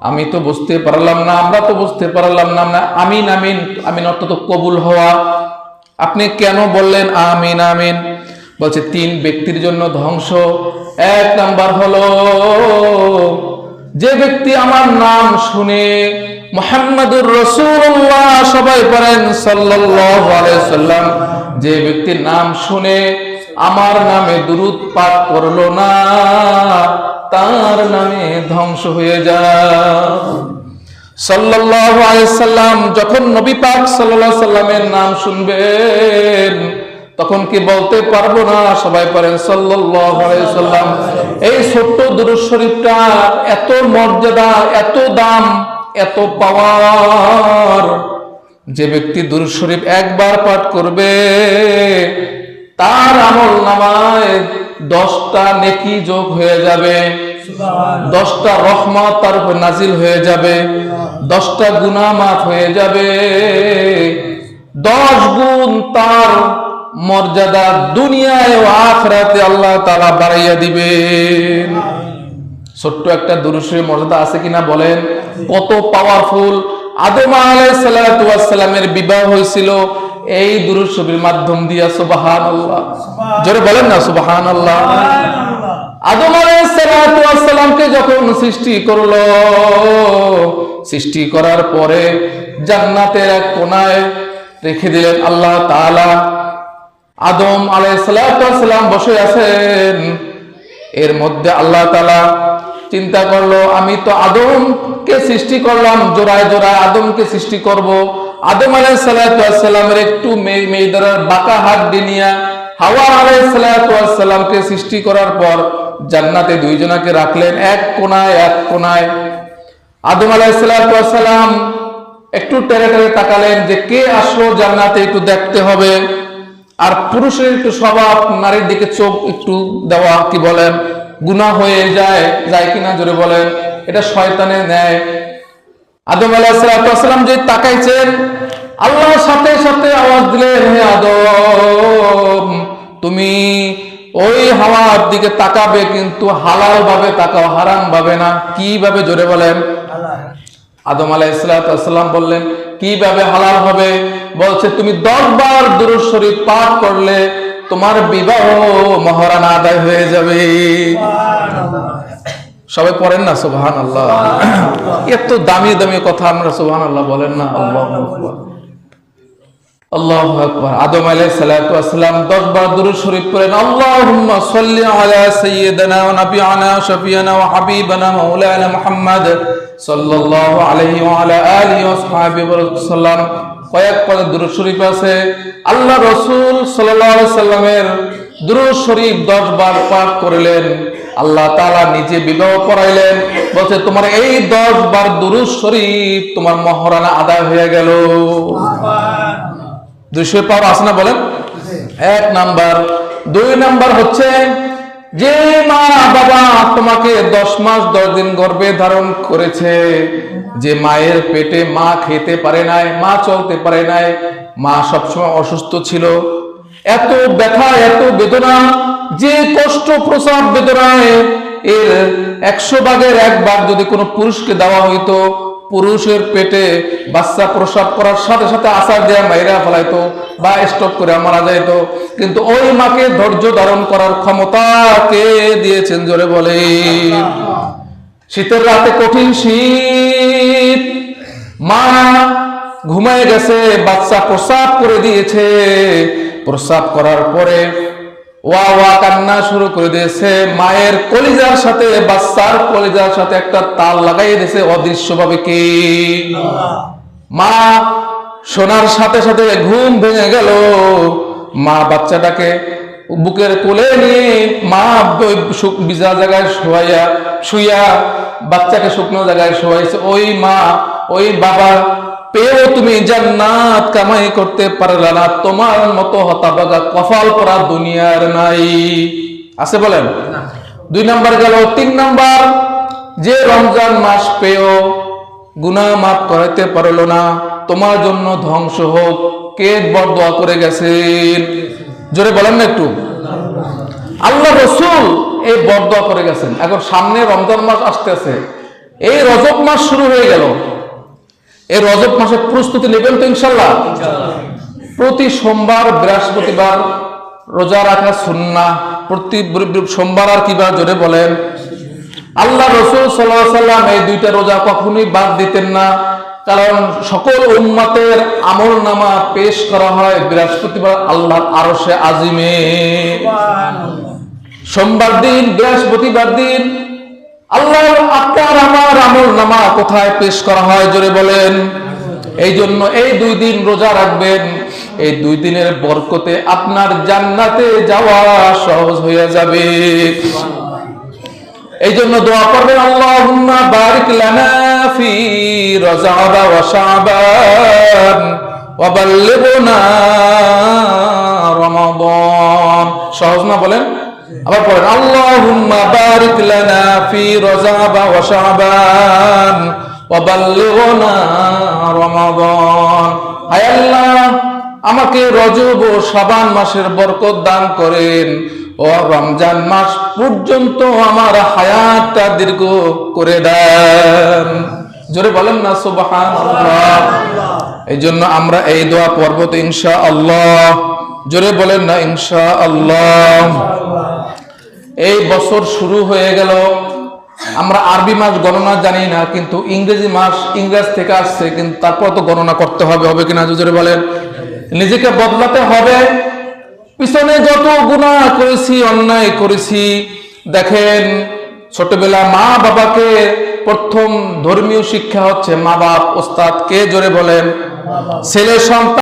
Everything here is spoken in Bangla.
আমি তো বুঝতে পারলাম না, আমরা তো বুঝতে পারলাম না। আমিন আমিন, আমিন অর্থ তো কবুল হওয়া। আপনি কেন বললেন আমিন আমিন? বলছে 3 ব্যক্তির জন্য ধ্বংস। 1 নাম্বার হলো যে ব্যক্তি আমার নাম শুনে, মুহাম্মাদুর রাসূলুল্লাহ, সবাই পড়েন সাল্লাল্লাহু আলাইহি সাল্লাম, যে ব্যক্তির নাম শুনে আমার নামে দুরূদ পাঠ করলো না, তার নামে ধ্বংস হয়ে যায়। সাল্লাল্লাহু আলাইহি সাল্লাম যখন নবী পাক সাল্লাল্লাহু আলাইহি সাল্লামের নাম শুনবেন, তখন কি বলতে পারবো না? সবাই পড়েন সাল্লাল্লাহু আলাইহি সাল্লাম। এই ছোট্ট দুরূদ শরীফটা এত মর্যাদা, এত দাম, এত পাওয়ার। যে ব্যক্তি দুরূদ শরীফ একবার পাঠ করবে, তার আমল নামায় 10টা নেকি যোগ হয়ে যাবে, 10টা রহমত তার উপর নাজিল হয়ে যাবে, 10টা গুনাহ মাফ হয়ে যাবে, 10 গুণ তার মর্যাদা দুনিয়ায় ও আখিরাতে আল্লাহ তাআলা বাড়াইয়া দিবেন। ছোট্ট একটা দুরূদ শরীফের মর্যাদা আছে কিনা বলেন? কত পাওয়ারফুল। আদম আলাইহিস সালাতু ওয়াস সালামের বিবাহ হয়েছিল এই দুরূদ শরীফের মাধ্যম দিয়া। সুবহানাল্লাহ, জোরে বলেন না সুবহানাল্লাহ। আদম আলাইহিস সালাতু ওয়াস সালামকে যখন সৃষ্টি করলো, সৃষ্টি করার পরে জান্নাতের এক কোণায় রেখে দিলেন আল্লাহ তাআলা। আদম আলাইহিস সালাতু ওয়াস সালাম বসে আছেন, এর মধ্যে আল্লাহ তাআলা চিন্তা করলো, আমি তো আদমকে সৃষ্টি করলাম, জোড়ায় জোড়ায় আদমকে সৃষ্টি করব। আদম আলাইহিস সালাতু ওয়াস সালামের একটু মেয়েদার বাঁকা হাত নিয়ে হাওয়া আলাইহিস সালাতু ওয়াস সালামকে সৃষ্টি করার পর জান্নাতে 2 জনকে রাখলেন এক কোণায় এক কোণায়। আদম আলাইহিস সালাতু ওয়াস সালাম একটু টেরে টেরে তাকালেন যে কে আসলো জান্নাতে, একটু দেখতে হবে। আর পুরুষের একটু স্বভাব নারীর দিকে চোখ একটু দেওয়া, কি বলেন, গুনাহ হয়ে যায়, যায় কিনা জোরে বলেন? এটা শয়তানের ন্যায়। আদম আলাইহিস সালাতু ওয়াস সালাম যে তাকাইছেন, আল্লাহর সাথে সাথে আওয়াজ দিলেন, হে আদম, তুমি ওই হাওয়ার দিকে তাকাবে, কিন্তু হালাল ভাবে তাকাও, হারাম ভাবে না। কিভাবে জোরে বলেন? আদম আলাইহিস সালাতু ওয়াস সালাম বললেন, কিভাবে হালাল হবে? বলছে, তুমি 10 বার দুরূদ শরীফ পাঠ করলে তোমার বিবাহ মহারানা আদায় হয়ে যাবে। সবাই পড়েন না সুবহানাল্লাহ। এত দামি দামি কথা আমরা সুবহানাল্লাহ বলেন না। আল্লাহু আকবার, আল্লাহু আকবার। আদম আলাইহিস সালাতু ওয়াস সালাম 10 বার দুরূদ শরীফ পড়েন, আল্লাহুম্মা সাল্লি আলা সাইয়্যিদিনা ওয়া নাবিয়িনা শাফিয়ানা ওয়া হাবিবানা মাওলানা মুহাম্মদ সাল্লাল্লাহু আলাইহি ওয়া আলা আলিহি ওয়া সাহবিহি ওয়া সাল্লাম। কয়েক পদ দুরূদ শরীফ আছে। আল্লাহ রাসূল সাল্লাল্লাহু আলাইহি সাল্লামের দুরূদ শরীফ 10 বার পাঠ করলেন, আল্লাহ তাআলা নিজে বিবাহ করাইলেন। বলছে, তোমার এই 10 বার দুরূদ শরীফ তোমার মহারানা আদায় হয়ে গেল। সুবহানাল্লাহ। 200 পাওয়ার আছে না বলেন? 1 নাম্বার। 2 নাম্বার হচ্ছে যে মা বাবা তোমাকে 10 মাস 10 দিন গর্ভে ধারণ করেছে, যে মায়ের পেটে মা খেতে পারে নাই, মা চলতে পারে নাই, মা সবসময় অসুস্থ ছিল, এত ব্যথা এত বেদনা, যে কষ্ট প্রসব বেদনায় এর 100 ভাগের 1 ভাগ যদি কোনো পুরুষকে দেওয়া হইতো, পুরুষের পেটে বাচ্চা প্রসব করার সাথে সাথে আছাড় দেয়া মাইরা ফেলাইতো বা স্টপ করে মারা যাইতো। কিন্তু ওই মাকে ধৈর্য ধারণ করার ক্ষমতা কে দিয়েছেন জোরে বলে? শীতের রাতে কঠিন শীত, মা ঘুমায় গেছে, বাচ্চা প্রসাব করে দিয়েছে। প্রসাব করার পরে ওয়া ওয়া কান্না শুরু করে দিয়েছে। মায়ের কলিজার সাথে বাচ্চার কলিজার সাথে একটা তাল লাগাই দিয়েছে অদৃশ্যভাবে। কি? মা শোনার সাথে সাথে ঘুম ভেঙে গেল। মা বাচ্চাটাকে বুকের কোলে নিয়ে মা ভিজা জায়গায় শুইয়া বাচ্চাকে শুকনো জায়গায় শোয়াইছে। ওই মা ওই বাবা পেয়েও তুমি জান্নাত কামাই করতে পারলা না, তোমার মতো হতভাগা কপাল পরা দুনিয়ার নাই। আছে বলেন? 2 নাম্বার গেল। 3 নাম্বার, যে রমজান মাস পেয়েও গুনাহ মাফ করাইতে পারলো না, তোমার জন্য ধ্বংস হোক। কে বরদোয়া করে গেছেন? জোরে বলেন না একটু। আল্লাহ রাসূল এই বরদোয়া করে গেছেন। এখন সামনে রমজান মাস আসতেছে, এই রজব মাস শুরু হয়ে গেল, এই রজব মাসের প্রস্তুতি নেবেন তো ইনশাল্লাহ? প্রতি সোমবার বৃহস্পতিবার রোজা রাখা সুন্নাহ। প্রতি সোমবার আর কিবার জোরে বলেন? আল্লাহ রাসূল সাল্লাল্লাহু আলাইহি ওয়াসাল্লাম এই দুইটা রোজা কখনোই বাদ দিতেন না, কারণ সকল উম্মতের আমলনামা পেশ করা হয় বৃহস্পতিবার আল্লাহর আরশে আজিমে। সোমবার দিন, বৃহস্পতিবার দিন আল্লাহর আপনার আমার আমলনামা কোথায় পেশ করা হয় জোরে বলেন? এই জন্য এই দুই দিন রোজা রাখবেন, এই দুই দিনের বরকতে আপনার জান্নাতে যাওয়া সহজ হয়ে যাবে। এই জন্য দোয়া করবেন, আল্লাহুম্মা বারিক লানা ফি রজব ওয়া শাবান ওয়া বাল্লিগনা রমাদান। সহজ না বলেন? আবার পড়েন, আল্লাহুম্মা বারিক লানা ফি রজব ওয়া শাবান ওয়া বাল্লিগনা রমাদান। হায় আল্লাহ, আমাকে রজব ও শাবান মাসের বরকত দান করেন ও রমজান মাস পর্যন্ত আমার হায়াতটা দীর্ঘ করে দেন। জোরে বলেন না সুবহানাল্লাহ। এই জন্য আমরা এই দোয়া পড়ব তো ইনশাআল্লাহ। জোরে বলেন না ইনশাআল্লাহ। এই বছর শুরু হয়ে গেল, আমরা আরবি মাস গণনা জানি না, কিন্তু ইংরেজি মাস ইংরেজ থেকে আসছে, কিন্তু তারপর তো গণনা করতে হবে, হবে কিনা জোরে বলেন? নিজেকে বদলাতে হবে। পিছনে যত গুনাহ করেছি, অন্যায় করেছি, দেখেন ছোটবেলা মা বাবাকে প্রথম ধর্মীয় শিক্ষা হচ্ছে মা বাপ, ওস্তাদ কে জোরে বলেন? ছেলে সন্তান